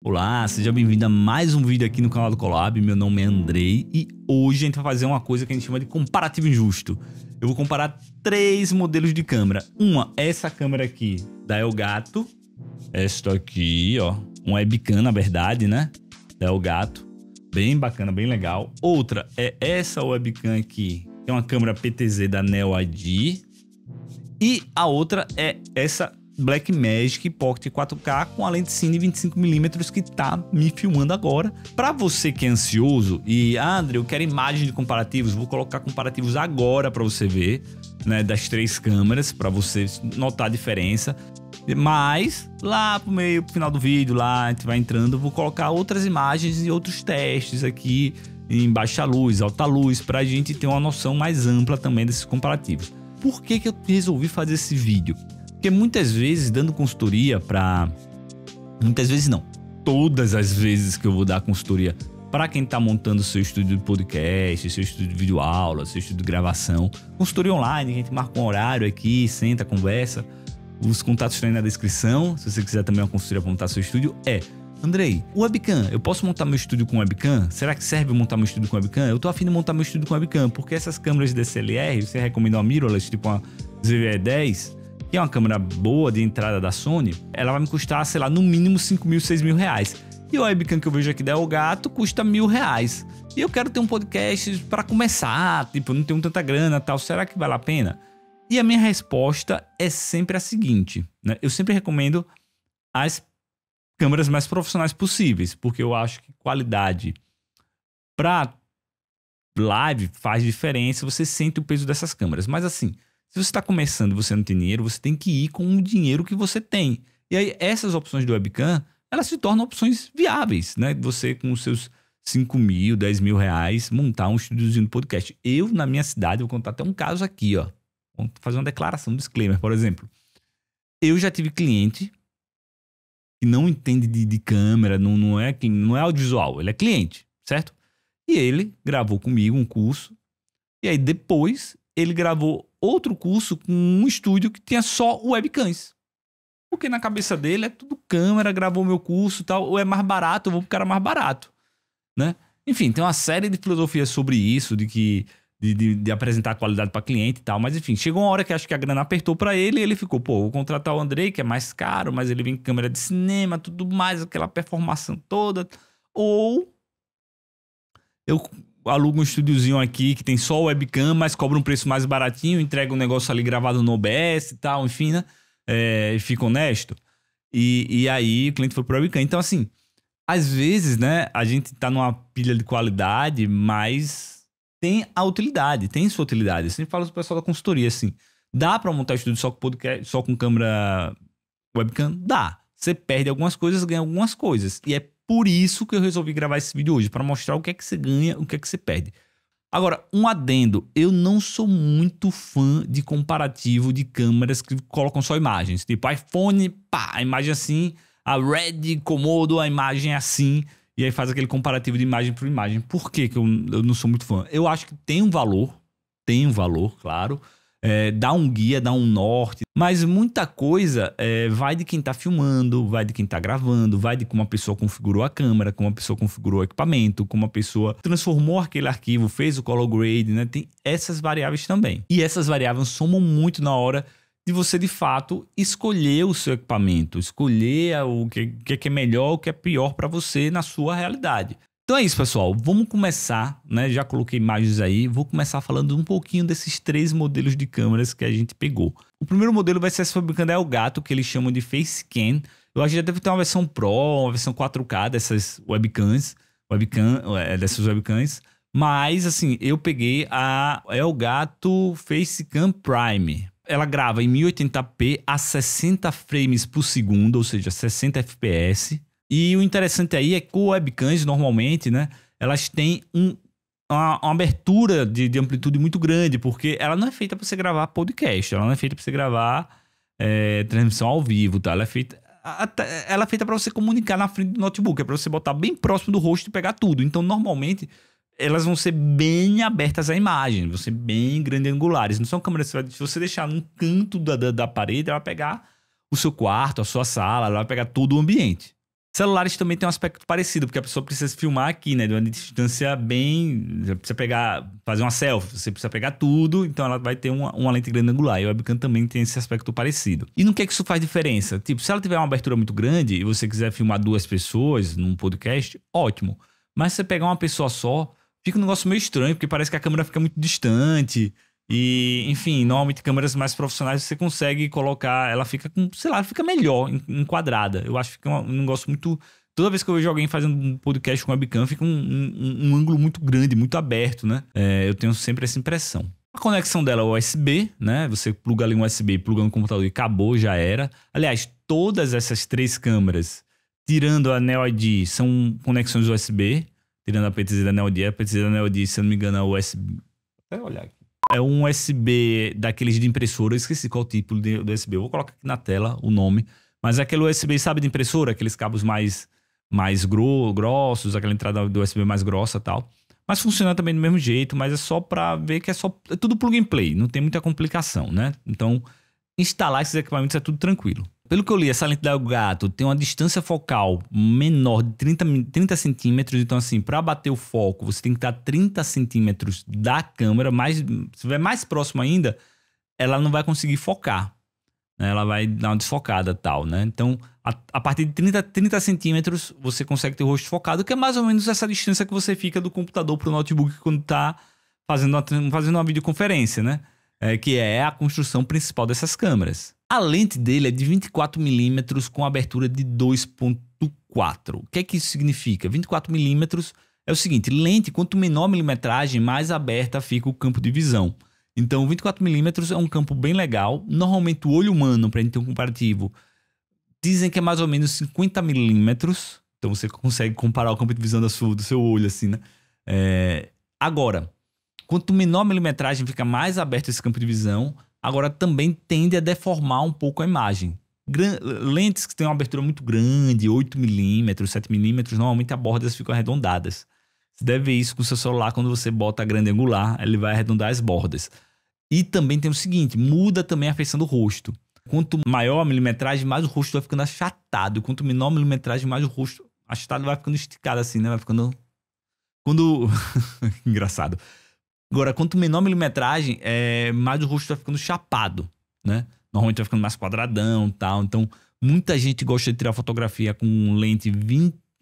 Olá, seja bem-vindo a mais um vídeo aqui no canal do Colab. Meu nome é Andrei e hoje a gente vai fazer uma coisa que a gente chama de comparativo injusto. Eu vou comparar 3 modelos de câmera. Uma é essa câmera aqui da Elgato. Esta aqui, ó, uma webcam na verdade, né? Da Elgato. Bem bacana, bem legal. Outra é essa webcam aqui, que é uma câmera PTZ da Neo-ID. E a outra é essa Blackmagic Pocket 4K com a lente cine 25mm que tá me filmando agora. Para você que é ansioso e André, eu quero imagens de comparativos, vou colocar comparativos agora para você ver, né, das 3 câmeras, para você notar a diferença. Mas lá pro meio, pro final do vídeo, lá a gente vai entrando, vou colocar outras imagens e outros testes aqui em baixa luz, alta luz, pra gente ter uma noção mais ampla também desses comparativos. Por que que eu resolvi fazer esse vídeo? Porque muitas vezes, dando consultoria para... Muitas vezes não. Todas as vezes que eu vou dar consultoria para quem está montando seu estúdio de podcast, seu estúdio de videoaula, seu estúdio de gravação, consultoria online, a gente marca um horário aqui, senta, conversa. Os contatos estão aí na descrição. Se você quiser também uma consultoria para montar seu estúdio, Andrei, webcam, eu posso montar meu estúdio com webcam? Será que serve montar meu estúdio com webcam? Eu tô afim de montar meu estúdio com webcam, porque essas câmeras DSLR, você recomenda uma mirrorless, tipo uma ZV-E10, que é uma câmera boa de entrada da Sony, ela vai me custar, sei lá, no mínimo 5 mil, 6 mil reais. E a webcam que eu vejo aqui da Elgato custa R$1.000. E eu quero ter um podcast para começar, tipo, eu não tenho tanta grana e tal, será que vale a pena? E a minha resposta é sempre a seguinte, né? Eu sempre recomendo as câmeras mais profissionais possíveis, porque eu acho que qualidade para live faz diferença, você sente o peso dessas câmeras. Mas assim, se você está começando e você não tem dinheiro, você tem que ir com o dinheiro que você tem. E aí essas opções de webcam, elas se tornam opções viáveis, né? Você com os seus 5 mil, 10 mil reais, montar um estúdiozinho de podcast. Eu, na minha cidade, vou contar até um caso aqui, ó. Vou fazer uma declaração, um disclaimer, por exemplo. Eu já tive cliente que não entende de câmera, não é audiovisual, ele é cliente, certo? E ele gravou comigo um curso, e aí depois ele gravou outro curso com um estúdio que tinha só webcams. Porque na cabeça dele é tudo câmera, gravou meu curso e tal, ou é mais barato, eu vou pro cara mais barato, né? Enfim, tem uma série de filosofias sobre isso, de apresentar qualidade para cliente e tal, mas enfim, chegou uma hora que acho que a grana apertou para ele e ele ficou, pô, vou contratar o Andrei, que é mais caro, mas ele vem com câmera de cinema, tudo mais, aquela performação toda, ou eu alugo um estúdiozinho aqui que tem só webcam, mas cobra um preço mais baratinho, entrega um negócio ali gravado no OBS e tal, enfim, né? Fica honesto. E aí o cliente foi pro webcam. Então, assim, às vezes, né, a gente tá numa pilha de qualidade, mas tem a utilidade, tem sua utilidade. Eu sempre falo pro pessoal da consultoria, assim, dá pra montar estúdio só com podcast, só com câmera webcam? Dá. Você perde algumas coisas, ganha algumas coisas. E é por isso que eu resolvi gravar esse vídeo hoje, para mostrar o que é que você ganha, o que é que você perde. Agora, um adendo, eu não sou muito fã de comparativo de câmeras que colocam só imagens. Tipo, iPhone, pá, a imagem assim, a Red, Komodo, a imagem assim, e aí faz aquele comparativo de imagem por imagem. Por que que eu não sou muito fã? Eu acho que tem um valor, claro. Dá um guia, dá um norte, mas muita coisa vai de quem tá filmando, vai de quem tá gravando, vai de como a pessoa configurou a câmera, como a pessoa configurou o equipamento, como a pessoa transformou aquele arquivo, fez o color grade, né? Tem essas variáveis também. E essas variáveis somam muito na hora de você, de fato, escolher o seu equipamento, escolher o que é melhor, o que é pior para você na sua realidade. Então é isso, pessoal. Vamos começar, né? Já coloquei imagens aí. Vou começar falando um pouquinho desses 3 modelos de câmeras que a gente pegou. O primeiro modelo vai ser essa webcam da Elgato, que eles chamam de Facecam. Eu acho que já deve ter uma versão Pro, uma versão 4K dessas dessas webcams. Mas, assim, eu peguei a Elgato Facecam Prime. Ela grava em 1080p a 60 frames por segundo, ou seja, 60 fps. E o interessante aí é que com webcams, normalmente, né, elas têm uma abertura de amplitude muito grande, porque ela não é feita para você gravar podcast, ela não é feita para você gravar transmissão ao vivo, tá? Ela é feita para você comunicar na frente do notebook, é para você botar bem próximo do rosto e pegar tudo. Então, normalmente, elas vão ser bem abertas à imagem, vão ser bem grande-angulares. Não são câmeras que se você deixar num canto da parede, ela vai pegar o seu quarto, a sua sala, ela vai pegar todo o ambiente. Celulares também tem um aspecto parecido, porque a pessoa precisa filmar aqui, né? De uma distância bem... Você precisa fazer uma selfie, você precisa pegar tudo, então ela vai ter uma lente grande angular. E a webcam também tem esse aspecto parecido. E no que é que isso faz diferença? Tipo, se ela tiver uma abertura muito grande e você quiser filmar 2 pessoas num podcast, ótimo. Mas se você pegar uma pessoa só, fica um negócio meio estranho, porque parece que a câmera fica muito distante. E, enfim, normalmente câmeras mais profissionais você consegue colocar, ela fica com, sei lá, fica melhor enquadrada. Eu acho que fica um negócio muito... Toda vez que eu vejo alguém fazendo um podcast com webcam, fica um ângulo muito grande, muito aberto, né? Eu tenho sempre essa impressão. A conexão dela é USB, né? Você pluga ali um USB, pluga no computador e acabou, já era. Aliás, todas essas 3 câmeras, tirando a Neo ID, são conexões USB. Tirando a PTZ da Neo ID. A PTZ da Neo ID, se eu não me engano, é USB... Até olhar aqui. É um USB daqueles de impressora, eu esqueci qual tipo do USB. Eu vou colocar aqui na tela o nome. Mas é aquele USB, sabe, de impressora? Aqueles cabos mais grossos, aquela entrada do USB mais grossa e tal. Mas funciona também do mesmo jeito, mas é só pra ver que é tudo plug and play. Não tem muita complicação, né? Então, instalar esses equipamentos é tudo tranquilo. Pelo que eu li, essa lente da Elgato tem uma distância focal menor de 30 centímetros. Então, assim, para bater o foco, você tem que estar 30 centímetros da câmera. Se estiver mais próximo ainda, ela não vai conseguir focar, né? Ela vai dar uma desfocada e tal, né? Então, a partir de 30 centímetros, você consegue ter o rosto focado, que é mais ou menos essa distância que você fica do computador para o notebook quando está fazendo uma videoconferência, né? Que é a construção principal dessas câmeras. A lente dele é de 24mm com abertura de 2.4. O que é que isso significa? 24mm é o seguinte, lente, quanto menor a milimetragem, mais aberta fica o campo de visão. Então, 24mm é um campo bem legal. Normalmente, o olho humano, para a gente ter um comparativo, dizem que é mais ou menos 50mm. Então, você consegue comparar o campo de visão do seu olho, assim, né? Agora, quanto menor a milimetragem, fica mais aberto esse campo de visão. Agora, também tende a deformar um pouco a imagem. Lentes que têm uma abertura muito grande, 8mm, 7mm, normalmente as bordas ficam arredondadas. Você deve ver isso com o seu celular quando você bota a grande angular, ele vai arredondar as bordas. E também tem o seguinte, muda também a feição do rosto. Quanto maior a milimetragem, mais o rosto vai ficando achatado. Quanto menor a milimetragem, mais o rosto achatado vai ficando esticado assim, né? Vai ficando... Engraçado. Agora, quanto menor a milimetragem, mais o rosto vai ficando chapado, né? Normalmente vai ficando mais quadradão e tal. Então, muita gente gosta de tirar fotografia com lente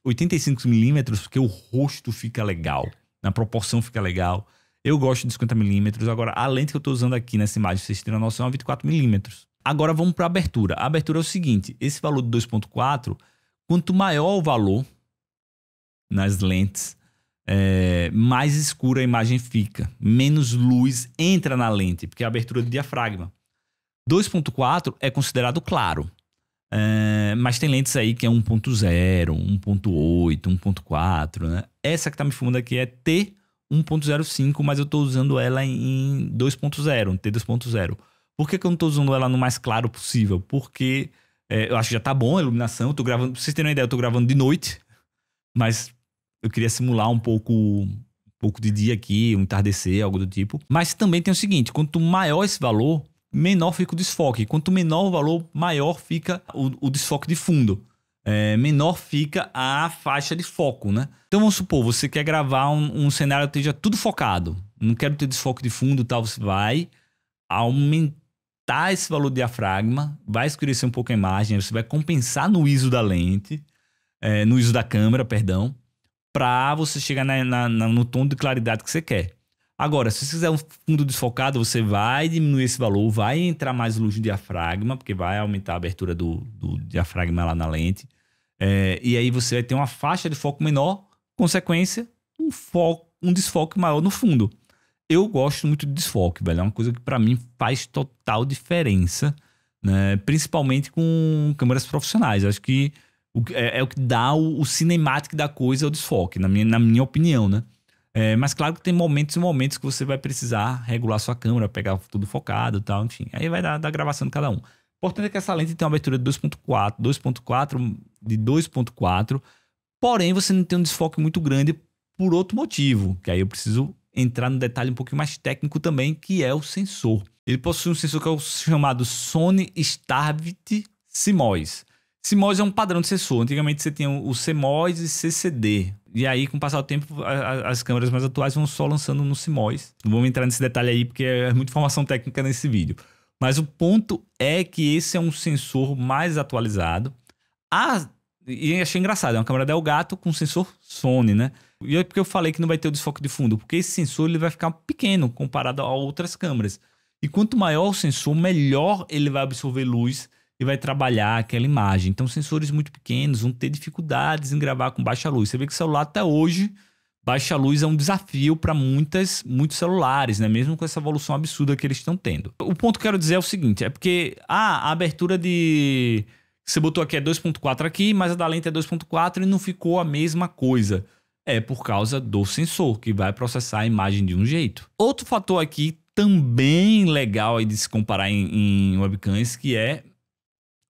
85mm, porque o rosto fica legal, a proporção fica legal. Eu gosto de 50mm. Agora, a lente que eu estou usando aqui nessa imagem, vocês terem uma noção, é 24mm. Agora, vamos para a abertura. A abertura é o seguinte, esse valor de 2.4, quanto maior o valor nas lentes, mais escura a imagem fica, menos luz entra na lente, porque é a abertura do diafragma. 2.4 é considerado claro, mas tem lentes aí que é 1.0, 1.8, 1.4, né? Essa que tá me filmando aqui é T1.05, mas eu tô usando ela em 2.0, T 2.0. Por que eu não tô usando ela no mais claro possível? Porque eu acho que já tá bom a iluminação, eu tô gravando, pra vocês terem uma ideia, eu tô gravando de noite, mas eu queria simular um pouco de dia aqui, um entardecer, algo do tipo. Mas também tem o seguinte, quanto maior esse valor, menor fica o desfoque. Quanto menor o valor, maior fica o desfoque de fundo. Menor fica a faixa de foco, né? Então vamos supor, você quer gravar um cenário que esteja tudo focado. Não quero ter desfoque de fundo e tal. Você vai aumentar esse valor de diafragma, vai escurecer um pouco a imagem, você vai compensar no ISO da lente, no ISO da câmera, perdão, para você chegar no tom de claridade que você quer. Agora, se você quiser um fundo desfocado, você vai diminuir esse valor, vai entrar mais luz no diafragma, porque vai aumentar a abertura do diafragma lá na lente. E aí você vai ter uma faixa de foco menor, consequência, um desfoque maior no fundo. Eu gosto muito de desfoque, velho. É uma coisa que para mim faz total diferença, né? Principalmente com câmeras profissionais. Acho que é o que dá o cinematic da coisa, é o desfoque, na minha opinião, né? Mas claro que tem momentos e momentos que você vai precisar regular sua câmera, pegar tudo focado e tal, enfim. Aí vai da gravação de cada um. O importante é que essa lente tem uma abertura de 2.4, porém você não tem um desfoque muito grande por outro motivo, que aí eu preciso entrar no detalhe um pouquinho mais técnico também, que é o sensor. Ele possui um sensor que é o chamado Sony Starvit CMOS. CMOS é um padrão de sensor. Antigamente você tinha o CMOS e CCD. E aí, com o passar do tempo, as câmeras mais atuais vão só lançando no CMOS. Não vamos entrar nesse detalhe aí, porque é muita informação técnica nesse vídeo. Mas o ponto é que esse é um sensor mais atualizado. E achei engraçado, é uma câmera Elgato com sensor Sony, né? E é porque eu falei que não vai ter o desfoque de fundo, porque esse sensor ele vai ficar pequeno comparado a outras câmeras. E quanto maior o sensor, melhor ele vai absorver luz e vai trabalhar aquela imagem. Então, sensores muito pequenos vão ter dificuldades em gravar com baixa luz. Você vê que o celular até hoje, baixa luz é um desafio para muitos celulares, né? Mesmo com essa evolução absurda que eles estão tendo. O ponto que eu quero dizer é o seguinte, é porque a abertura de... Você botou aqui é 2.4 aqui, mas a da lente é 2.4 e não ficou a mesma coisa. É por causa do sensor, que vai processar a imagem de um jeito. Outro fator aqui também legal aí de se comparar em webcams, que é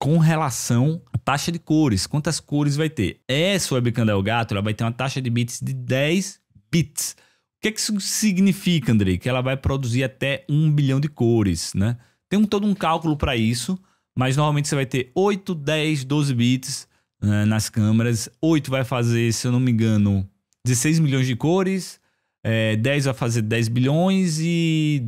com relação à taxa de cores. Quantas cores vai ter? Essa webcam da Elgato, ela vai ter uma taxa de bits de 10 bits. O que isso significa, Andrei? Que ela vai produzir até 1 bilhão de cores, né? Tem todo um cálculo para isso, mas normalmente você vai ter 8, 10, 12 bits nas câmeras. 8 vai fazer, se eu não me engano, 16 milhões de cores. 10 vai fazer 10 bilhões e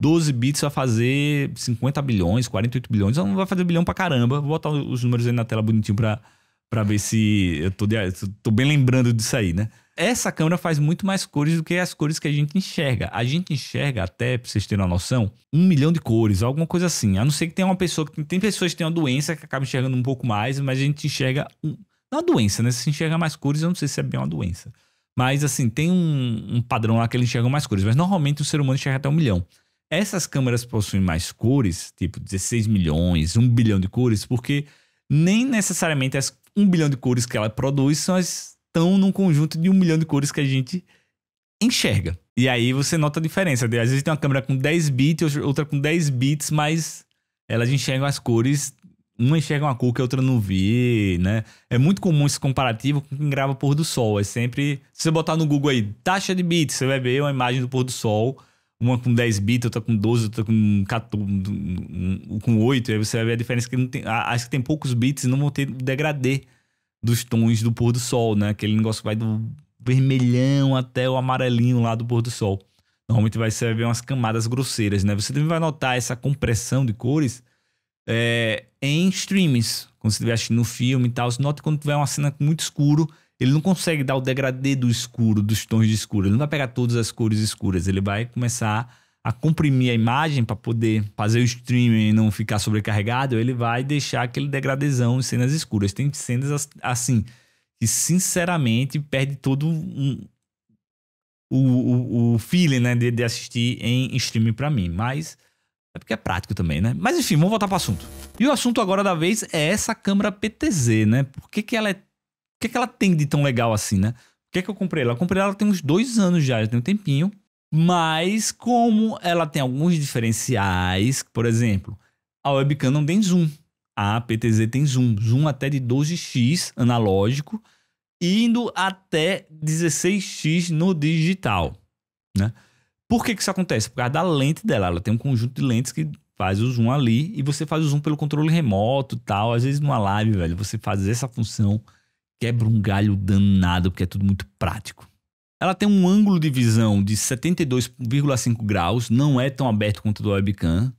12 bits vai fazer 50 bilhões, 48 bilhões. Não vai fazer bilhão pra caramba. Vou botar os números aí na tela bonitinho pra ver se eu tô bem lembrando disso aí, né? Essa câmera faz muito mais cores do que as cores que a gente enxerga. A gente enxerga até, pra vocês terem uma noção, 1 milhão de cores, alguma coisa assim. A não ser que tenha uma pessoa... Tem pessoas que têm uma doença que acabam enxergando um pouco mais, mas a gente enxerga... Não é uma doença, né? Se enxerga mais cores, eu não sei se é bem uma doença. Mas, assim, tem um padrão lá que eles enxergam mais cores. Mas, normalmente, o ser humano enxerga até 1 milhão. Essas câmeras possuem mais cores, tipo 16 milhões, 1 bilhão de cores, porque nem necessariamente as 1 bilhão de cores que ela produz estão num conjunto de 1 milhão de cores que a gente enxerga. E aí você nota a diferença. Às vezes tem uma câmera com 10 bits, outra com 10 bits, mas elas enxergam as cores... Uma enxerga uma cor que a outra não vê, né? É muito comum esse comparativo com quem grava pôr do sol. É sempre... Se você botar no Google aí, taxa de bits, você vai ver uma imagem do pôr do sol. Uma com 10 bits, outra com 12, outra com 14, com 8. Aí você vai ver a diferença que não tem... As que tem poucos bits não vão ter o degradê dos tons do pôr do sol, né? Aquele negócio que vai do vermelhão até o amarelinho lá do pôr do sol. Normalmente você vai ver umas camadas grosseiras, né? Você também vai notar essa compressão de cores... em streams, quando você estiver assistindo um filme e tal, você nota que quando tiver uma cena muito escuro, ele não consegue dar o degradê do escuro, dos tons de escuro, ele não vai pegar todas as cores escuras, ele vai começar a comprimir a imagem para poder fazer o streaming e não ficar sobrecarregado, ele vai deixar aquele degradezão em cenas escuras. Tem cenas assim, que sinceramente perde todo o feeling, né, de assistir em streaming para mim, mas... É porque é prático também, né? Mas enfim, vamos voltar para o assunto. E o assunto agora da vez é essa câmera PTZ, né? Por que ela tem de tão legal assim, né? Por que eu comprei ela? Eu comprei ela tem uns 2 anos já tem um tempinho. Mas como ela tem alguns diferenciais, por exemplo, a webcam não tem zoom. A PTZ tem zoom. Zoom até de 12x analógico, indo até 16x no digital, né? Por que isso acontece? Por causa da lente dela. Ela tem um conjunto de lentes que faz o zoom ali e você faz o zoom pelo controle remoto e tal. Às vezes numa live, velho, você faz essa função, quebra um galho danado, porque é tudo muito prático. Ela tem um ângulo de visão de 72,5 graus, não é tão aberto quanto do webcam.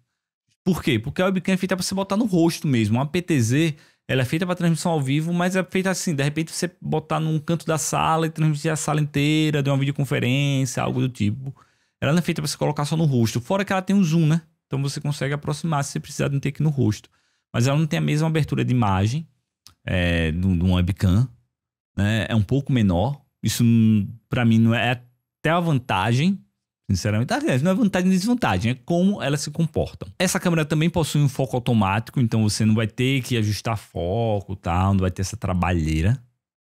Por quê? Porque a webcam é feita para você botar no rosto mesmo. Uma PTZ, ela é feita para transmissão ao vivo, mas é feita assim, de repente você botar num canto da sala e transmitir a sala inteira, de uma videoconferência, algo do tipo. Ela não é feita para você colocar só no rosto. Fora que ela tem um zoom, né? Então você consegue aproximar se você precisar de um take no rosto. Mas ela não tem a mesma abertura de imagem de um webcam, né? É um pouco menor. Isso, para mim, não é até a vantagem. Sinceramente, não é vantagem nem desvantagem. É como elas se comportam. Essa câmera também possui um foco automático. Então você não vai ter que ajustar foco e tal. Não vai ter essa trabalheira.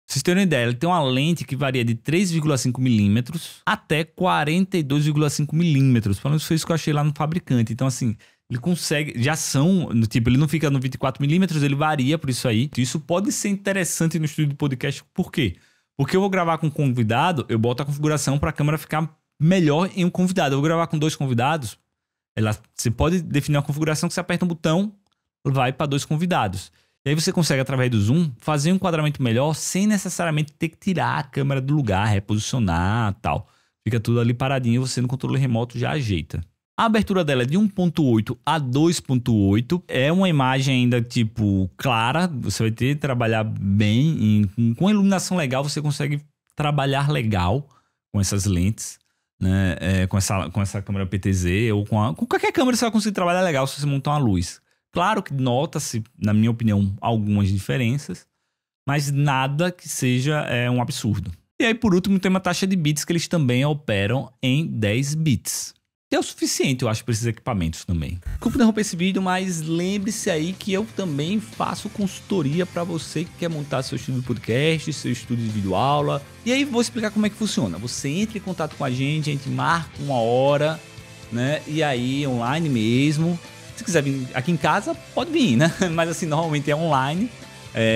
Pra vocês terem uma ideia, ele tem uma lente que varia de 3,5 milímetros até 42,5 milímetros. Pelo menos foi isso que eu achei lá no fabricante. Então, assim, ele consegue... Já são... Tipo, ele não fica no 24 milímetros, ele varia por isso aí. Isso pode ser interessante no estúdio de podcast. Por quê? Porque eu vou gravar com um convidado, eu boto a configuração para a câmera ficar melhor em um convidado. Eu vou gravar com 2 convidados. Você pode definir uma configuração que você aperta um botão, vai para 2 convidados. E aí você consegue, através do zoom, fazer um enquadramento melhor sem necessariamente ter que tirar a câmera do lugar, reposicionar e tal. Fica tudo ali paradinho, você no controle remoto já ajeita. A abertura dela é de 1.8 a 2.8. É uma imagem ainda tipo clara. Você vai ter que trabalhar bem. Com iluminação legal, você consegue trabalhar legal com essas lentes, né? Com essa câmera PTZ ou com qualquer câmera você vai conseguir trabalhar legal se você montar uma luz. Claro que nota-se, na minha opinião, algumas diferenças, mas nada que seja um absurdo. E aí, por último, tem uma taxa de bits que eles também operam em 10 bits. É o suficiente, eu acho, para esses equipamentos também. Desculpa interromper esse vídeo, mas lembre-se aí que eu também faço consultoria para você que quer montar seu estúdio de podcast, seu estúdio de videoaula. E aí vou explicar como é que funciona. Você entra em contato com a gente marca uma hora, né? E aí, online mesmo. Se quiser vir aqui em casa, pode vir, né? Mas assim, normalmente é online.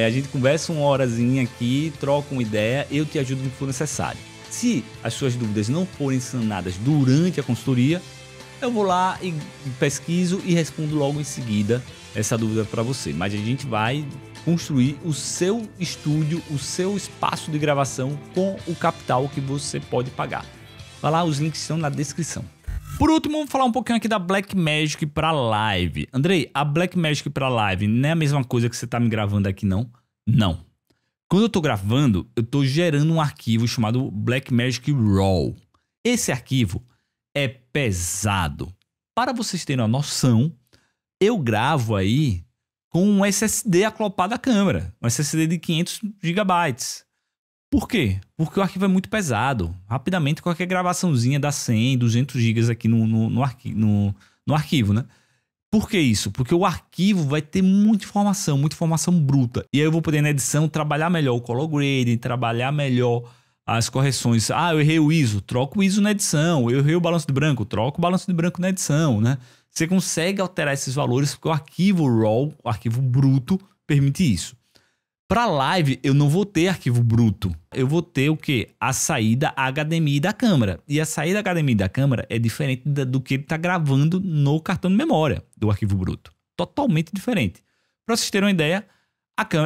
A gente conversa uma horazinha aqui, troca uma ideia, eu te ajudo no que for necessário. Se as suas dúvidas não forem sanadas durante a consultoria, eu vou lá e pesquiso e respondo logo em seguida essa dúvida para você. Mas a gente vai construir o seu estúdio, o seu espaço de gravação com o capital que você pode pagar. Vai lá, os links estão na descrição. Por último, vou falar um pouquinho aqui da Blackmagic para live. Andrei, a Blackmagic para live não é a mesma coisa que você está me gravando aqui, não? Não. Quando eu estou gravando, eu estou gerando um arquivo chamado Blackmagic RAW. Esse arquivo é pesado. Para vocês terem uma noção, eu gravo aí com um SSD acoplado à câmera. Um SSD de 500 GB. Por quê? Porque o arquivo é muito pesado. Rapidamente, qualquer gravaçãozinha dá 100, 200 GB aqui no arquivo, né? Por que isso? Porque o arquivo vai ter muita informação bruta. E aí eu vou poder na edição trabalhar melhor o color grading, trabalhar melhor as correções. Ah, eu errei o ISO, troco o ISO na edição. Eu errei o balanço de branco, troco o balanço de branco na edição, né? Você consegue alterar esses valores porque o arquivo RAW, o arquivo bruto, permite isso. Para live, eu não vou ter arquivo bruto. Eu vou ter o quê? A saída HDMI da câmera. E a saída HDMI da câmera é diferente do que ele está gravando no cartão de memória do arquivo bruto. Totalmente diferente. Para vocês terem uma ideia,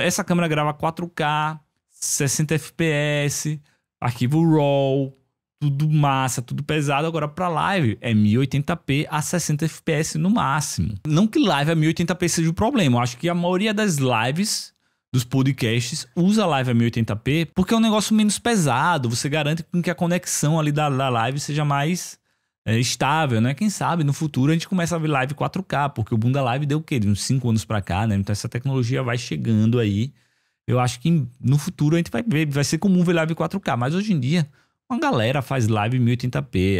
essa câmera grava 4K, 60 FPS, arquivo RAW, tudo massa, tudo pesado. Agora para live é 1080p a 60 FPS no máximo. Não que live a 1080p seja o problema. Eu acho que a maioria das lives dos podcasts usa live a 1080p porque é um negócio menos pesado, você garante que a conexão ali da live seja mais estável, né? Quem sabe no futuro a gente começa a ver live 4K, porque o boom da live deu o quê? De uns 5 anos pra cá, né? Então essa tecnologia vai chegando aí. Eu acho que no futuro a gente vai ver, vai ser comum ver live 4K, mas hoje em dia uma galera faz live 1080p,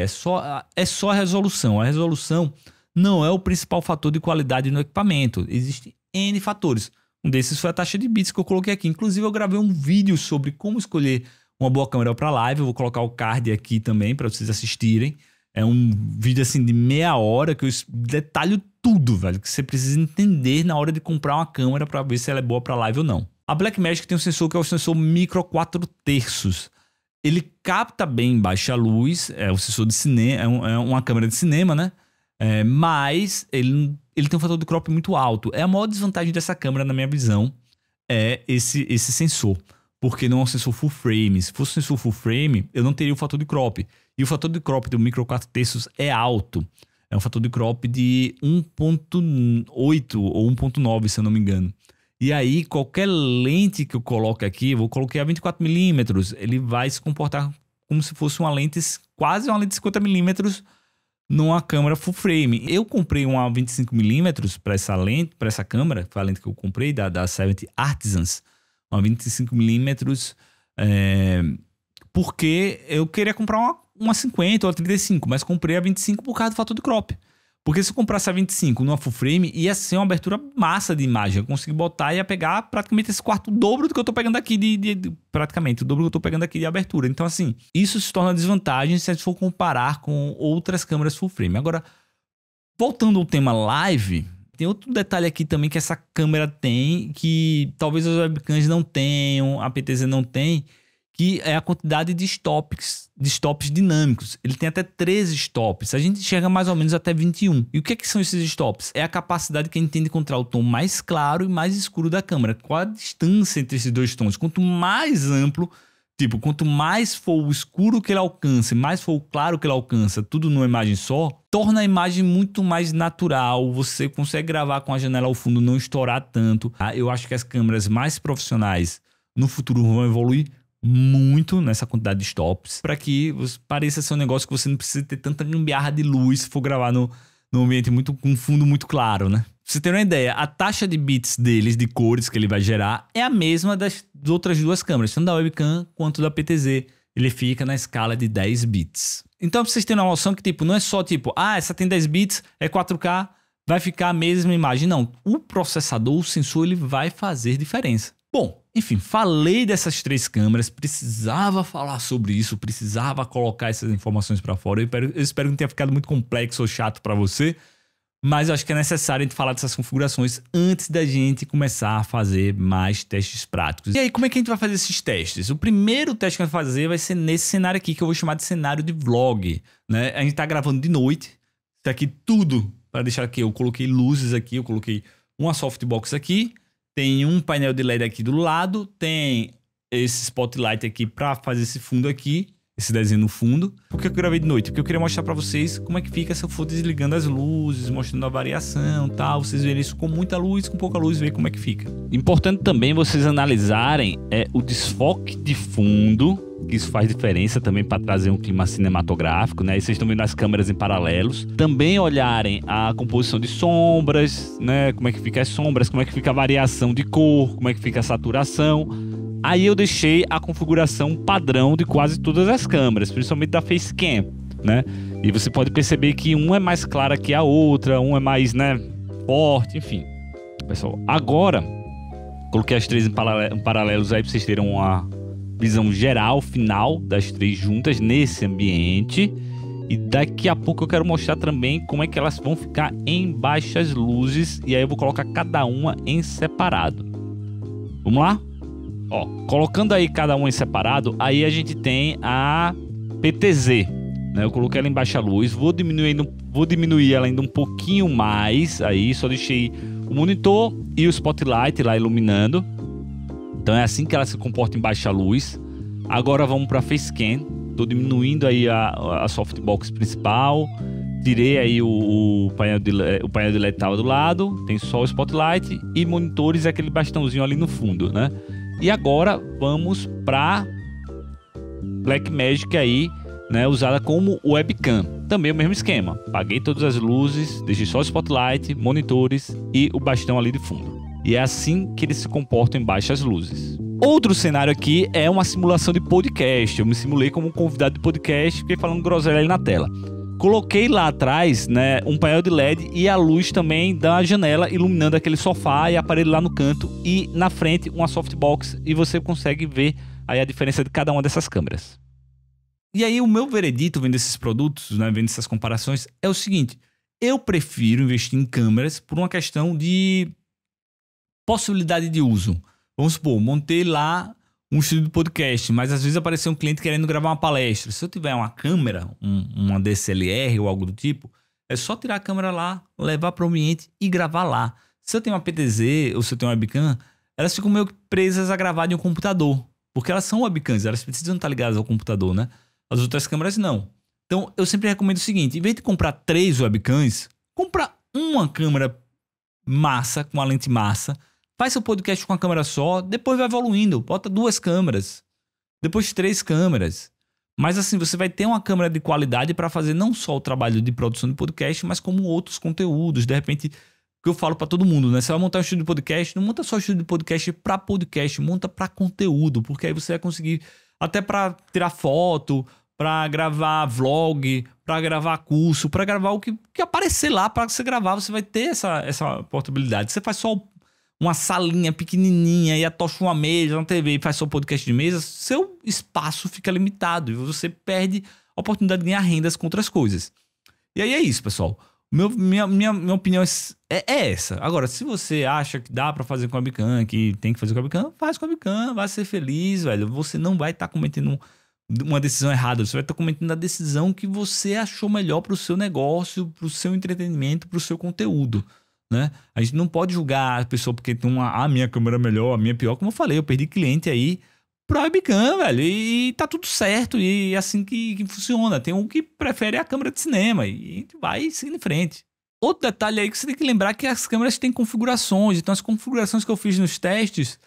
é só a resolução. A resolução não é o principal fator de qualidade no equipamento, existem N fatores. Um desses foi a taxa de bits que eu coloquei aqui. Inclusive, eu gravei um vídeo sobre como escolher uma boa câmera para live. Eu vou colocar o card aqui também para vocês assistirem. É um vídeo assim de meia hora que eu detalho tudo, velho, que você precisa entender na hora de comprar uma câmera para ver se ela é boa para live ou não. A Blackmagic tem um sensor que é o sensor micro 4/3. Ele capta bem baixa luz, é o sensor de cinema, é uma câmera de cinema, né? Mas ele tem um fator de crop muito alto. A maior desvantagem dessa câmera, na minha visão, é esse sensor. Porque não é um sensor full frame. Se fosse um sensor full frame, eu não teria o fator de crop. E o fator de crop do micro 4/3 é alto. É um fator de crop de 1.8 ou 1.9, se eu não me engano. E aí, qualquer lente que eu coloque aqui, eu vou colocar a 24mm, ele vai se comportar como se fosse uma lente, quase uma lente de 50mm, numa câmera full frame. Eu comprei uma 25mm para essa lente, para essa câmera, foi a lente que eu comprei da 70 Artisans, uma 25mm, porque eu queria comprar uma 50 ou a 35, mas comprei a 25 por causa do fator de crop. Porque se eu comprasse a 25 numa full frame, ia ser uma abertura massa de imagem. Eu consegui botar e ia pegar praticamente esse quarto, o dobro do que eu tô pegando aqui praticamente, o dobro do que eu tô pegando aqui de abertura. Então, assim, isso se torna desvantagem se a gente for comparar com outras câmeras full frame. Agora, voltando ao tema live, tem outro detalhe aqui também que essa câmera tem, que talvez as webcams não tenham, a PTZ não tem, que é a quantidade de stops dinâmicos. Ele tem até 13 stops. A gente chega mais ou menos até 21. E o que são esses stops? É a capacidade que a gente tem de encontrar o tom mais claro e mais escuro da câmera. Qual a distância entre esses dois tons? Quanto mais amplo, tipo, quanto mais for o escuro que ele alcança e mais for o claro que ele alcança, tudo numa imagem só, torna a imagem muito mais natural. Você consegue gravar com a janela ao fundo, não estourar tanto. Eu acho que as câmeras mais profissionais no futuro vão evoluir muito nessa quantidade de stops, para que pareça ser um negócio que você não precisa ter tanta gambiarra de luz se for gravar no ambiente com fundo muito claro, né? Pra você ter uma ideia, a taxa de bits deles, de cores que ele vai gerar, é a mesma das outras duas câmeras, tanto da webcam quanto da PTZ. Ele fica na escala de 10 bits. Então, pra vocês terem uma noção que, tipo, não é só tipo, essa tem 10 bits, é 4K, vai ficar a mesma imagem. Não, o processador, o sensor, ele vai fazer diferença. Bom, enfim, falei dessas 3 câmeras, precisava falar sobre isso, precisava colocar essas informações para fora. Eu espero que não tenha ficado muito complexo ou chato para você, mas eu acho que é necessário a gente falar dessas configurações antes da gente começar a fazer mais testes práticos. E aí, como é que a gente vai fazer esses testes? O primeiro teste que a gente vai fazer vai ser nesse cenário aqui, que eu vou chamar de cenário de vlog, né? A gente tá gravando de noite, isso aqui tudo, para deixar aqui, eu coloquei luzes aqui, eu coloquei uma softbox aqui, tem um painel de LED aqui do lado, tem esse spotlight aqui para fazer esse fundo aqui, esse desenho no fundo. Por que eu gravei de noite? Porque eu queria mostrar para vocês como é que fica se eu for desligando as luzes, mostrando a variação e tal. Vocês verem isso com muita luz, com pouca luz, ver como é que fica. Importante também vocês analisarem o desfoque de fundo, que isso faz diferença também para trazer um clima cinematográfico, né? E vocês estão vendo as câmeras em paralelos. Também olharem a composição de sombras, né? Como é que fica as sombras, como é que fica a variação de cor, como é que fica a saturação. Aí eu deixei a configuração padrão de quase todas as câmeras, principalmente da Facecam, né? E você pode perceber que uma é mais clara que a outra, uma é mais, né, forte, enfim. Pessoal, agora coloquei as 3 em paralelos aí para vocês terem uma visão geral, final das 3 juntas nesse ambiente. E daqui a pouco eu quero mostrar também como é que elas vão ficar em baixas luzes. E aí eu vou colocar cada uma em separado. Vamos lá? Ó, colocando aí cada uma em separado, aí a gente tem a PTZ, né? Eu coloquei ela em baixa luz, vou diminuir ela ainda um pouquinho mais. Aí só deixei o monitor e o spotlight lá iluminando. Então é assim que ela se comporta em baixa luz. Agora vamos para a Facecam. Tô diminuindo aí a softbox principal. Tirei aí o painel de LED tava do lado. Tem só o spotlight e monitores é aquele bastãozinho ali no fundo, né? E agora vamos para Blackmagic aí, né, usada como webcam. Também o mesmo esquema. Apaguei todas as luzes, deixei só o spotlight, monitores e o bastão ali de fundo. E é assim que eles se comportam em baixas luzes. Outro cenário aqui é uma simulação de podcast. Eu me simulei como um convidado de podcast, fiquei falando groselha ali na tela. Coloquei lá atrás, né, um painel de LED e a luz também da janela iluminando aquele sofá e aparelho lá no canto, e na frente uma softbox, e você consegue ver aí a diferença de cada uma dessas câmeras. E aí o meu veredito vendo esses produtos, né, vendo essas comparações, é o seguinte: eu prefiro investir em câmeras por uma questão de possibilidade de uso. Vamos supor, montei lá um estúdio de podcast, mas às vezes apareceu um cliente querendo gravar uma palestra. Se eu tiver uma câmera, uma DSLR ou algo do tipo, é só tirar a câmera lá, levar para o ambiente e gravar lá. Se eu tenho uma PTZ ou se eu tenho uma webcam, elas ficam meio que presas a gravar de um computador, porque elas são webcams, elas precisam estar ligadas ao computador, né? As outras câmeras não. Então eu sempre recomendo o seguinte: em vez de comprar 3 webcams, compra uma câmera massa, com uma lente massa. Faz seu podcast com uma câmera só, depois vai evoluindo. Bota 2 câmeras, depois 3 câmeras. Mas assim, você vai ter uma câmera de qualidade para fazer não só o trabalho de produção de podcast, mas como outros conteúdos. De repente, que eu falo para todo mundo, né? Você vai montar um estúdio de podcast, não monta só um estúdio de podcast para podcast, monta para conteúdo. Porque aí você vai conseguir, até para tirar foto, para gravar vlog, para gravar curso, para gravar o que aparecer lá para você gravar. Você vai ter essa portabilidade. Você faz só uma salinha pequenininha e atocha uma mesa, uma TV e faz só podcast de mesa, seu espaço fica limitado e você perde a oportunidade de ganhar rendas com outras coisas. E aí é isso, pessoal. Minha opinião é essa. Agora, se você acha que dá pra fazer com a webcam, que tem que fazer com a webcam, faz com a webcam, vai ser feliz, velho. Você não vai estar cometendo uma decisão errada, você vai estar cometendo a decisão que você achou melhor pro seu negócio, pro seu entretenimento, pro seu conteúdo, né? A gente não pode julgar a pessoa porque tem a minha câmera é melhor, a minha é pior. Como eu falei, eu perdi cliente aí pra webcam, velho, e tá tudo certo, e é assim que funciona. Tem um que prefere a câmera de cinema e a gente vai seguindo em frente. Outro detalhe aí que você tem que lembrar é que as câmeras têm configurações, então as configurações que eu fiz nos testes,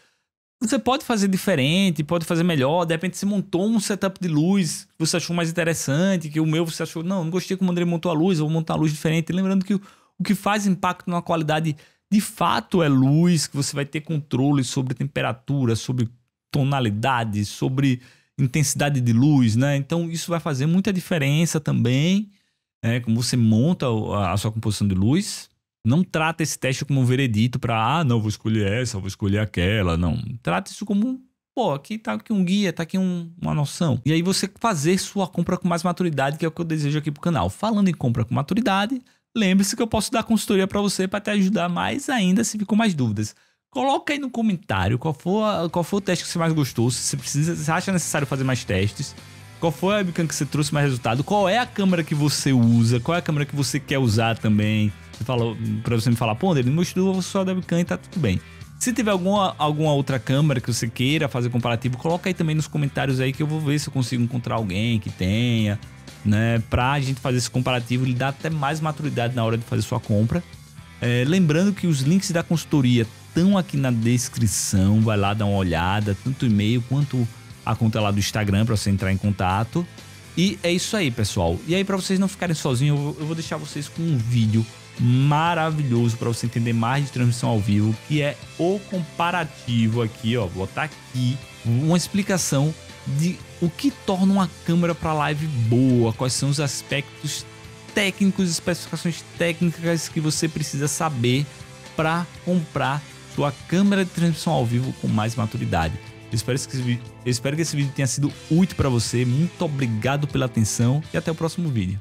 você pode fazer diferente, pode fazer melhor, de repente você montou um setup de luz que você achou mais interessante, que o meu você achou, não gostei como o André montou a luz, eu vou montar uma luz diferente. Lembrando que o que faz impacto na qualidade de fato é luz, que você vai ter controle sobre temperatura, sobre tonalidade, sobre intensidade de luz, né? Então isso vai fazer muita diferença também, como você monta a sua composição de luz. Não trata esse teste como um veredito para, não, vou escolher essa, vou escolher aquela, não. Trata isso como, aqui tá aqui um guia, tá aqui uma noção. E aí você fazer sua compra com mais maturidade, que é o que eu desejo aqui pro canal. Falando em compra com maturidade, lembre-se que eu posso dar consultoria para você para te ajudar mais ainda se ficou mais dúvidas. Coloca aí no comentário qual foi o teste que você mais gostou, se você acha necessário fazer mais testes, qual foi a webcam que você trouxe mais resultado, qual é a câmera que você usa, qual é a câmera que você quer usar também. Pra você me falar, pô, ele me mostrou só da webcam e tá tudo bem. Se tiver alguma outra câmera que você queira fazer comparativo, coloca aí também nos comentários aí que eu vou ver se eu consigo encontrar alguém que tenha, né, pra gente fazer esse comparativo e dar até mais maturidade na hora de fazer sua compra. Lembrando que os links da consultoria estão aqui na descrição, vai lá dar uma olhada, tanto o e-mail quanto a conta lá do Instagram para você entrar em contato. E é isso aí, pessoal. E aí, para vocês não ficarem sozinhos, eu vou deixar vocês com um vídeo maravilhoso para você entender mais de transmissão ao vivo, que é o comparativo aqui, ó, vou botar aqui uma explicação de o que torna uma câmera para live boa, quais são os aspectos técnicos, especificações técnicas que você precisa saber para comprar sua câmera de transmissão ao vivo com mais maturidade. Eu espero que esse vídeo tenha sido útil para você. Muito obrigado pela atenção e até o próximo vídeo.